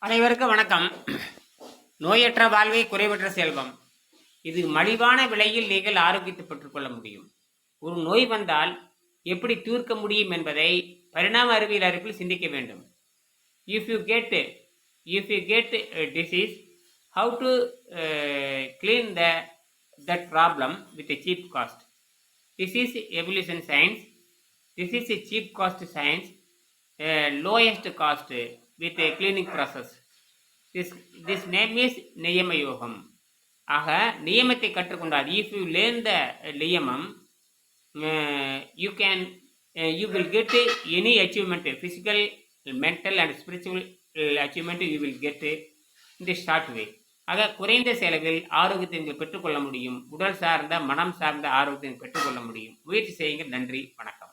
அனைவருக்கும் வணக்கம். நோயற்ற வாழ்வே குறைவற்ற செல்வம். இது மலிவான விலையில் நீங்கள் ஆரோக்கியத்தை பெற்றுக்கொள்ள முடியும். ஒரு நோய் வந்தால் எப்படி தீர்க்க முடியும் என்பதை பரிணாம அறிவியல் அறிவில் சிந்திக்க வேண்டும். If you get a disease, how to clean that problem with a cheap cost. This is evolution science. This is a cheap cost science. Lowest cost with a cleaning process. This name is நியம யோகம். ஆக நியமத்தை கற்றுக்கொண்டால், if you learn the நியமம், you will get any achievement, physical, mental and spiritual achievement you will get in the short way. ஆக குறைந்த செலவில் ஆரோக்கியத்தை நீங்கள் பெற்றுக்கொள்ள முடியும். உடல் சார்ந்த மனம் சார்ந்த ஆரோக்கியத்தை பெற்றுக்கொள்ள முடியும். முயற்சி செய்யுங்க. நன்றி, வணக்கம்.